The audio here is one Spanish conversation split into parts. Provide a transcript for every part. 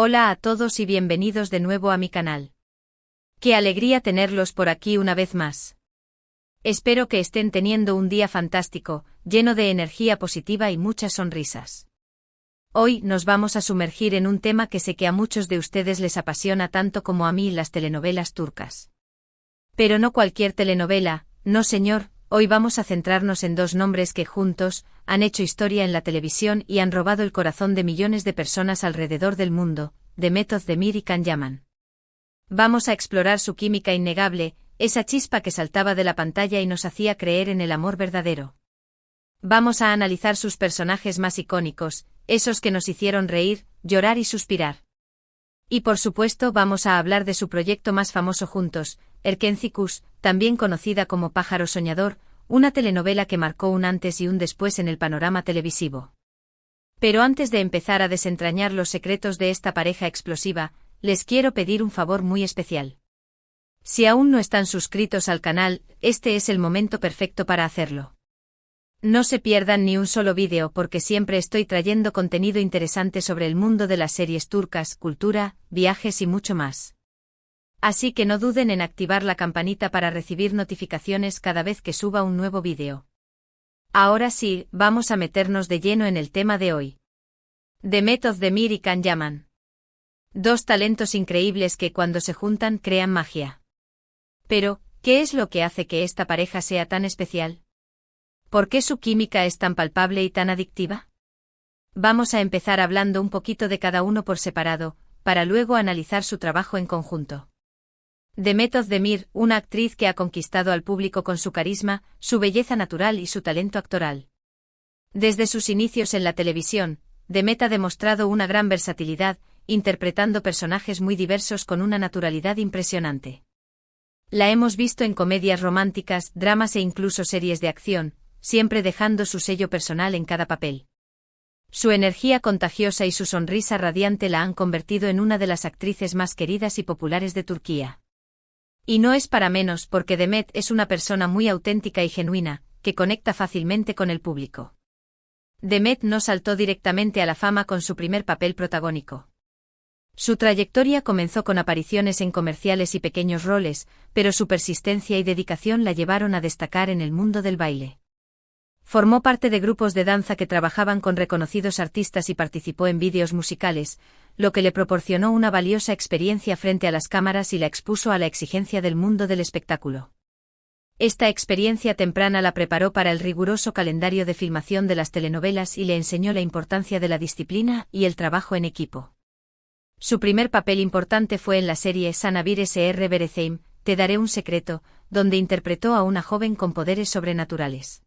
Hola a todos y bienvenidos de nuevo a mi canal. Qué alegría tenerlos por aquí una vez más. Espero que estén teniendo un día fantástico, lleno de energía positiva y muchas sonrisas. Hoy nos vamos a sumergir en un tema que sé que a muchos de ustedes les apasiona tanto como a mí, las telenovelas turcas. Pero no cualquier telenovela, no señor, hoy vamos a centrarnos en dos nombres que juntos han hecho historia en la televisión y han robado el corazón de millones de personas alrededor del mundo, Demet Özdemir y Can Yaman. Vamos a explorar su química innegable, esa chispa que saltaba de la pantalla y nos hacía creer en el amor verdadero. Vamos a analizar sus personajes más icónicos, esos que nos hicieron reír, llorar y suspirar. Y por supuesto vamos a hablar de su proyecto más famoso juntos, Erkenci Kuş, también conocida como Pájaro Soñador, una telenovela que marcó un antes y un después en el panorama televisivo. Pero antes de empezar a desentrañar los secretos de esta pareja explosiva, les quiero pedir un favor muy especial. Si aún no están suscritos al canal, este es el momento perfecto para hacerlo. No se pierdan ni un solo vídeo porque siempre estoy trayendo contenido interesante sobre el mundo de las series turcas, cultura, viajes y mucho más. Así que no duden en activar la campanita para recibir notificaciones cada vez que suba un nuevo vídeo. Ahora sí, vamos a meternos de lleno en el tema de hoy. Demet Özdemir y Can Yaman. Dos talentos increíbles que cuando se juntan crean magia. Pero, ¿qué es lo que hace que esta pareja sea tan especial? ¿Por qué su química es tan palpable y tan adictiva? Vamos a empezar hablando un poquito de cada uno por separado, para luego analizar su trabajo en conjunto. Demet Özdemir, una actriz que ha conquistado al público con su carisma, su belleza natural y su talento actoral. Desde sus inicios en la televisión, Demet ha demostrado una gran versatilidad, interpretando personajes muy diversos con una naturalidad impresionante. La hemos visto en comedias románticas, dramas e incluso series de acción, siempre dejando su sello personal en cada papel. Su energía contagiosa y su sonrisa radiante la han convertido en una de las actrices más queridas y populares de Turquía. Y no es para menos porque Demet es una persona muy auténtica y genuina, que conecta fácilmente con el público. Demet no saltó directamente a la fama con su primer papel protagónico. Su trayectoria comenzó con apariciones en comerciales y pequeños roles, pero su persistencia y dedicación la llevaron a destacar en el mundo del baile. Formó parte de grupos de danza que trabajaban con reconocidos artistas y participó en vídeos musicales, lo que le proporcionó una valiosa experiencia frente a las cámaras y la expuso a la exigencia del mundo del espectáculo. Esta experiencia temprana la preparó para el riguroso calendario de filmación de las telenovelas y le enseñó la importancia de la disciplina y el trabajo en equipo. Su primer papel importante fue en la serie Sana Bir Sr. Vereceğim, Te daré un secreto, donde interpretó a una joven con poderes sobrenaturales.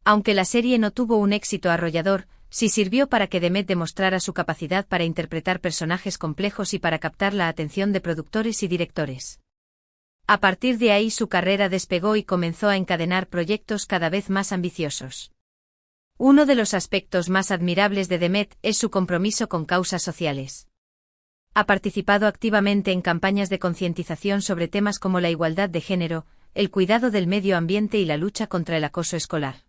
Aunque la serie no tuvo un éxito arrollador, sí sirvió para que Demet demostrara su capacidad para interpretar personajes complejos y para captar la atención de productores y directores. A partir de ahí su carrera despegó y comenzó a encadenar proyectos cada vez más ambiciosos. Uno de los aspectos más admirables de Demet es su compromiso con causas sociales. Ha participado activamente en campañas de concientización sobre temas como la igualdad de género, el cuidado del medio ambiente y la lucha contra el acoso escolar.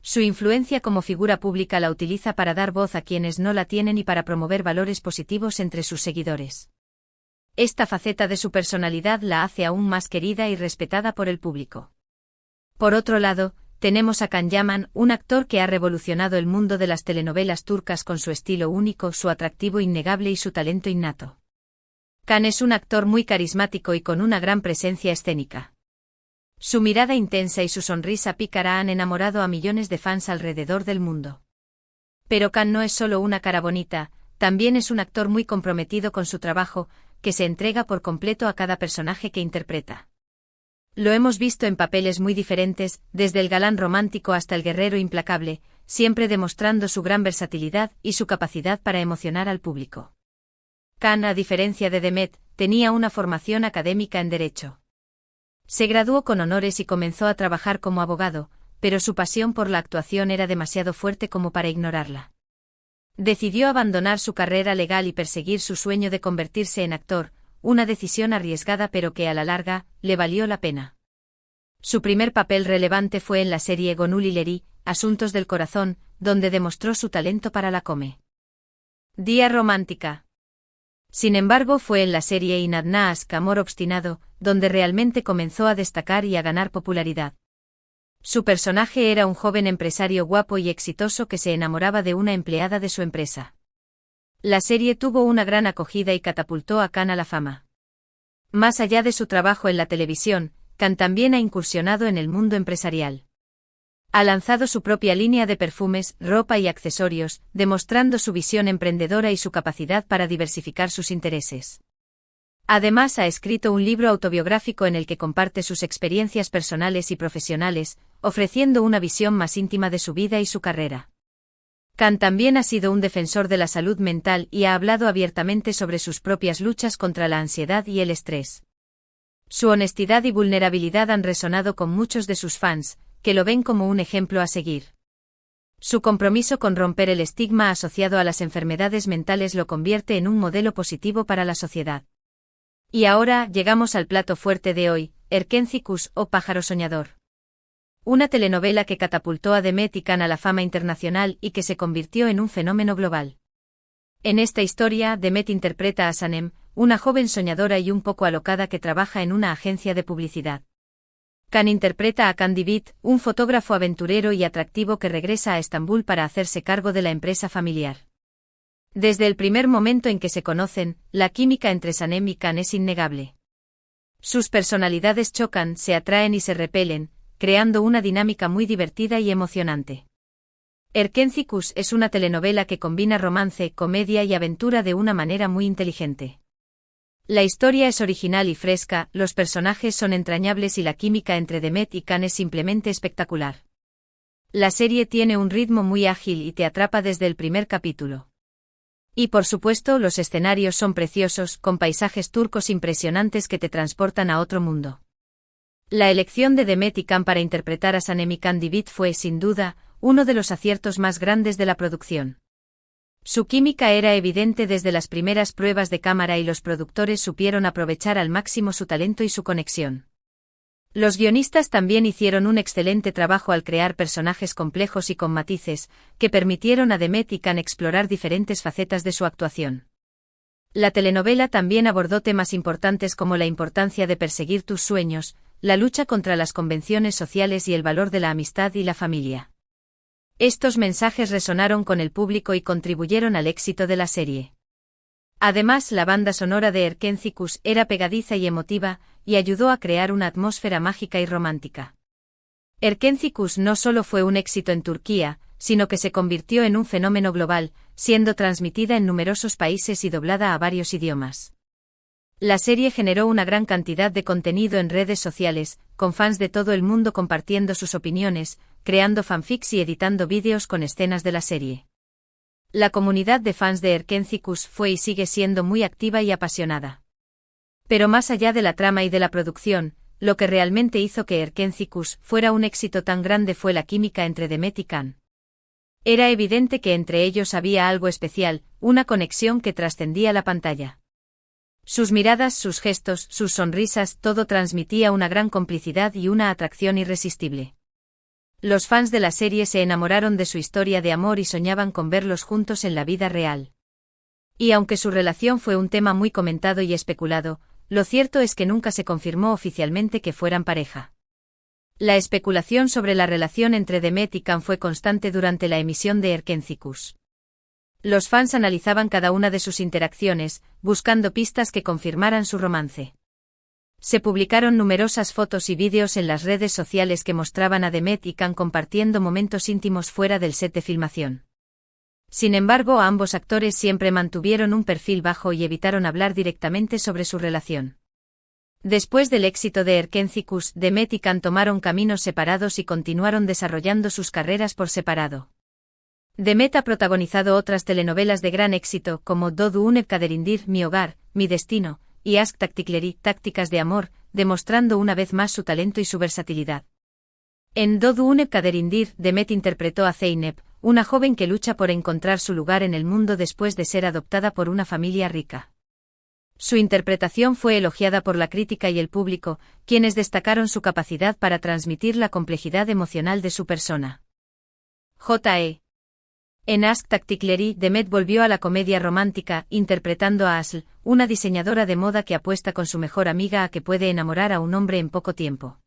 Su influencia como figura pública la utiliza para dar voz a quienes no la tienen y para promover valores positivos entre sus seguidores. Esta faceta de su personalidad la hace aún más querida y respetada por el público. Por otro lado, tenemos a Can Yaman, un actor que ha revolucionado el mundo de las telenovelas turcas con su estilo único, su atractivo innegable y su talento innato. Can es un actor muy carismático y con una gran presencia escénica. Su mirada intensa y su sonrisa pícara han enamorado a millones de fans alrededor del mundo. Pero Can no es solo una cara bonita, también es un actor muy comprometido con su trabajo, que se entrega por completo a cada personaje que interpreta. Lo hemos visto en papeles muy diferentes, desde el galán romántico hasta el guerrero implacable, siempre demostrando su gran versatilidad y su capacidad para emocionar al público. Can, a diferencia de Demet, tenía una formación académica en Derecho. Se graduó con honores y comenzó a trabajar como abogado, pero su pasión por la actuación era demasiado fuerte como para ignorarla. Decidió abandonar su carrera legal y perseguir su sueño de convertirse en actor, una decisión arriesgada pero que a la larga, le valió la pena. Su primer papel relevante fue en la serie Gönül İleri, Asuntos del Corazón, donde demostró su talento para la comedia romántica. Sin embargo, fue en la serie Inadna Ask Amor Obstinado, donde realmente comenzó a destacar y a ganar popularidad. Su personaje era un joven empresario guapo y exitoso que se enamoraba de una empleada de su empresa. La serie tuvo una gran acogida y catapultó a Khan a la fama. Más allá de su trabajo en la televisión, Khan también ha incursionado en el mundo empresarial. Ha lanzado su propia línea de perfumes, ropa y accesorios, demostrando su visión emprendedora y su capacidad para diversificar sus intereses. Además, ha escrito un libro autobiográfico en el que comparte sus experiencias personales y profesionales, ofreciendo una visión más íntima de su vida y su carrera. Khan también ha sido un defensor de la salud mental y ha hablado abiertamente sobre sus propias luchas contra la ansiedad y el estrés. Su honestidad y vulnerabilidad han resonado con muchos de sus fans, que lo ven como un ejemplo a seguir. Su compromiso con romper el estigma asociado a las enfermedades mentales lo convierte en un modelo positivo para la sociedad. Y ahora llegamos al plato fuerte de hoy, Erkenzikuus o Pájaro Soñador. Una telenovela que catapultó a Demet y Khan a la fama internacional y que se convirtió en un fenómeno global. En esta historia, Demet interpreta a Sanem, una joven soñadora y un poco alocada que trabaja en una agencia de publicidad. Khan interpreta a Khan Divit, un fotógrafo aventurero y atractivo que regresa a Estambul para hacerse cargo de la empresa familiar. Desde el primer momento en que se conocen, la química entre Sanem y Khan es innegable. Sus personalidades chocan, se atraen y se repelen, creando una dinámica muy divertida y emocionante. Erkenzikuus es una telenovela que combina romance, comedia y aventura de una manera muy inteligente. La historia es original y fresca, los personajes son entrañables y la química entre Demet y Khan es simplemente espectacular. La serie tiene un ritmo muy ágil y te atrapa desde el primer capítulo. Y por supuesto, los escenarios son preciosos, con paisajes turcos impresionantes que te transportan a otro mundo. La elección de Demet y Khan para interpretar a Sanem y Khan Divit fue, sin duda, uno de los aciertos más grandes de la producción. Su química era evidente desde las primeras pruebas de cámara y los productores supieron aprovechar al máximo su talento y su conexión. Los guionistas también hicieron un excelente trabajo al crear personajes complejos y con matices, que permitieron a Demet y Khan explorar diferentes facetas de su actuación. La telenovela también abordó temas importantes como la importancia de perseguir tus sueños, la lucha contra las convenciones sociales y el valor de la amistad y la familia. Estos mensajes resonaron con el público y contribuyeron al éxito de la serie. Además, la banda sonora de Erkenzikuus era pegadiza y emotiva, y ayudó a crear una atmósfera mágica y romántica. Erkenzikuus no solo fue un éxito en Turquía, sino que se convirtió en un fenómeno global, siendo transmitida en numerosos países y doblada a varios idiomas. La serie generó una gran cantidad de contenido en redes sociales, con fans de todo el mundo compartiendo sus opiniones, creando fanfics y editando vídeos con escenas de la serie. La comunidad de fans de Erkenzikuus fue y sigue siendo muy activa y apasionada. Pero más allá de la trama y de la producción, lo que realmente hizo que Erkenzikuus fuera un éxito tan grande fue la química entre Demet y Khan. Era evidente que entre ellos había algo especial, una conexión que trascendía la pantalla. Sus miradas, sus gestos, sus sonrisas, todo transmitía una gran complicidad y una atracción irresistible. Los fans de la serie se enamoraron de su historia de amor y soñaban con verlos juntos en la vida real. Y aunque su relación fue un tema muy comentado y especulado, lo cierto es que nunca se confirmó oficialmente que fueran pareja. La especulación sobre la relación entre Demet y Khan fue constante durante la emisión de Erkenzikuus. Los fans analizaban cada una de sus interacciones, buscando pistas que confirmaran su romance. Se publicaron numerosas fotos y vídeos en las redes sociales que mostraban a Demet y Khan compartiendo momentos íntimos fuera del set de filmación. Sin embargo, ambos actores siempre mantuvieron un perfil bajo y evitaron hablar directamente sobre su relación. Después del éxito de Erkenzikuus, Demet y Khan tomaron caminos separados y continuaron desarrollando sus carreras por separado. Demet ha protagonizado otras telenovelas de gran éxito como Doğduğun Kaderindir, Mi Hogar, Mi Destino, y Aşk Taktikleri, Tácticas de Amor, demostrando una vez más su talento y su versatilidad. En Doğduğun Kaderindir, Demet interpretó a Zeynep, una joven que lucha por encontrar su lugar en el mundo después de ser adoptada por una familia rica. Su interpretación fue elogiada por la crítica y el público, quienes destacaron su capacidad para transmitir la complejidad emocional de su persona. J.E. En Ask Tacticlery, Demet volvió a la comedia romántica, interpretando a Asl, una diseñadora de moda que apuesta con su mejor amiga a que puede enamorar a un hombre en poco tiempo.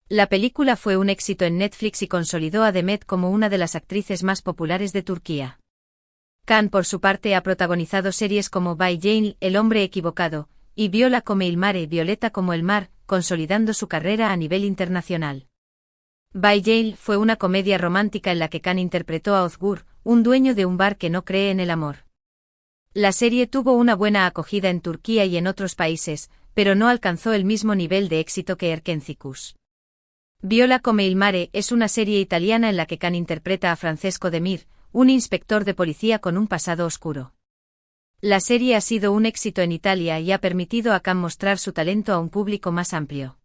La película fue un éxito en Netflix y consolidó a Demet como una de las actrices más populares de Turquía. Can, por su parte, ha protagonizado series como Bay Jane, El hombre equivocado, y Viola come il mare, Violeta como el mar, consolidando su carrera a nivel internacional. Bay Jane fue una comedia romántica en la que Can interpretó a Ozgur, un dueño de un bar que no cree en el amor. La serie tuvo una buena acogida en Turquía y en otros países, pero no alcanzó el mismo nivel de éxito que Erkencikus. Viola come il mare es una serie italiana en la que Can interpreta a Francesco De Mir, un inspector de policía con un pasado oscuro. La serie ha sido un éxito en Italia y ha permitido a Can mostrar su talento a un público más amplio.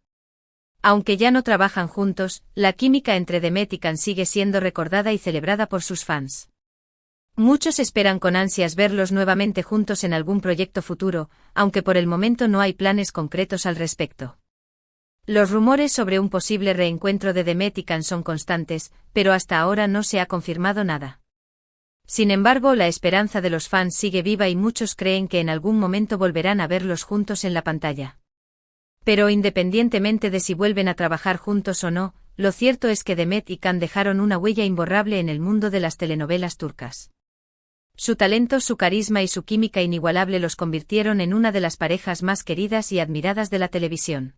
Aunque ya no trabajan juntos, la química entre Demet y Can sigue siendo recordada y celebrada por sus fans. Muchos esperan con ansias verlos nuevamente juntos en algún proyecto futuro, aunque por el momento no hay planes concretos al respecto. Los rumores sobre un posible reencuentro de Demet y Can son constantes, pero hasta ahora no se ha confirmado nada. Sin embargo, la esperanza de los fans sigue viva y muchos creen que en algún momento volverán a verlos juntos en la pantalla. Pero independientemente de si vuelven a trabajar juntos o no, lo cierto es que Demet y Can dejaron una huella imborrable en el mundo de las telenovelas turcas. Su talento, su carisma y su química inigualable los convirtieron en una de las parejas más queridas y admiradas de la televisión.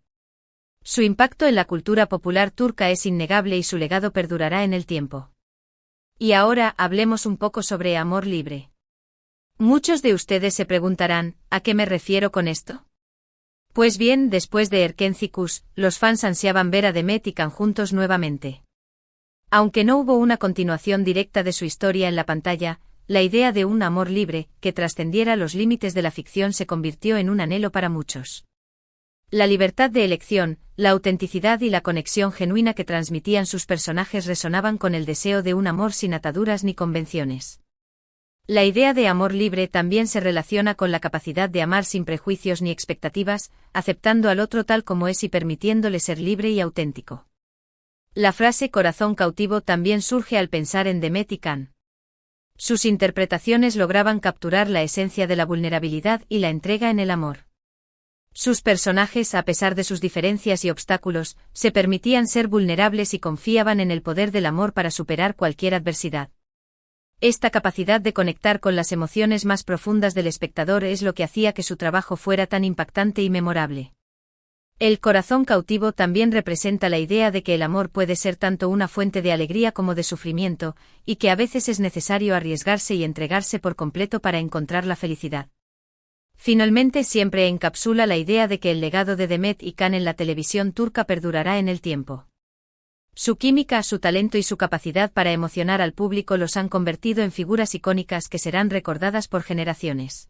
Su impacto en la cultura popular turca es innegable y su legado perdurará en el tiempo. Y ahora hablemos un poco sobre amor libre. Muchos de ustedes se preguntarán, ¿a qué me refiero con esto? Pues bien, después de Erkencikus, los fans ansiaban ver a Demet y Can juntos nuevamente. Aunque no hubo una continuación directa de su historia en la pantalla, la idea de un amor libre, que trascendiera los límites de la ficción, se convirtió en un anhelo para muchos. La libertad de elección, la autenticidad y la conexión genuina que transmitían sus personajes resonaban con el deseo de un amor sin ataduras ni convenciones. La idea de amor libre también se relaciona con la capacidad de amar sin prejuicios ni expectativas, aceptando al otro tal como es y permitiéndole ser libre y auténtico. La frase corazón cautivo también surge al pensar en Demet y Can. Sus interpretaciones lograban capturar la esencia de la vulnerabilidad y la entrega en el amor. Sus personajes, a pesar de sus diferencias y obstáculos, se permitían ser vulnerables y confiaban en el poder del amor para superar cualquier adversidad. Esta capacidad de conectar con las emociones más profundas del espectador es lo que hacía que su trabajo fuera tan impactante y memorable. El corazón cautivo también representa la idea de que el amor puede ser tanto una fuente de alegría como de sufrimiento, y que a veces es necesario arriesgarse y entregarse por completo para encontrar la felicidad. Finalmente, siempre encapsula la idea de que el legado de Demet y Can en la televisión turca perdurará en el tiempo. Su química, su talento y su capacidad para emocionar al público los han convertido en figuras icónicas que serán recordadas por generaciones.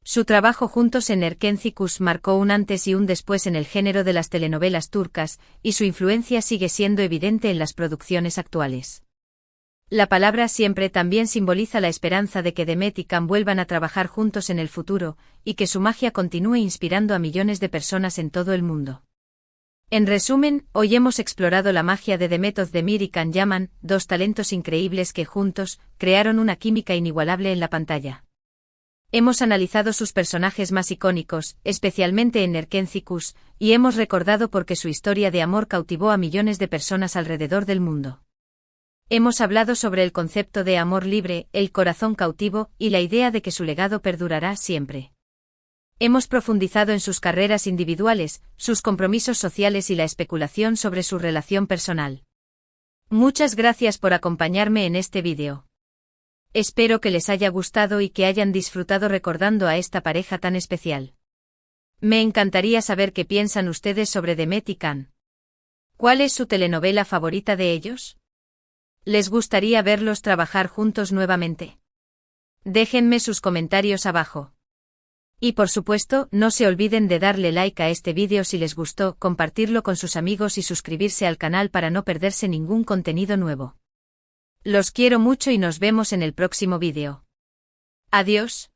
Su trabajo juntos en Erkencikus marcó un antes y un después en el género de las telenovelas turcas, y su influencia sigue siendo evidente en las producciones actuales. La palabra siempre también simboliza la esperanza de que Demet y Can vuelvan a trabajar juntos en el futuro, y que su magia continúe inspirando a millones de personas en todo el mundo. En resumen, hoy hemos explorado la magia de Demet Özdemir y Can Yaman, dos talentos increíbles que juntos crearon una química inigualable en la pantalla. Hemos analizado sus personajes más icónicos, especialmente en Erkencikus, y hemos recordado por qué su historia de amor cautivó a millones de personas alrededor del mundo. Hemos hablado sobre el concepto de amor libre, el corazón cautivo, y la idea de que su legado perdurará siempre. Hemos profundizado en sus carreras individuales, sus compromisos sociales y la especulación sobre su relación personal. Muchas gracias por acompañarme en este vídeo. Espero que les haya gustado y que hayan disfrutado recordando a esta pareja tan especial. Me encantaría saber qué piensan ustedes sobre Demet y Can. ¿Cuál es su telenovela favorita de ellos? ¿Les gustaría verlos trabajar juntos nuevamente? Déjenme sus comentarios abajo. Y por supuesto, no se olviden de darle like a este vídeo si les gustó, compartirlo con sus amigos y suscribirse al canal para no perderse ningún contenido nuevo. Los quiero mucho y nos vemos en el próximo vídeo. Adiós.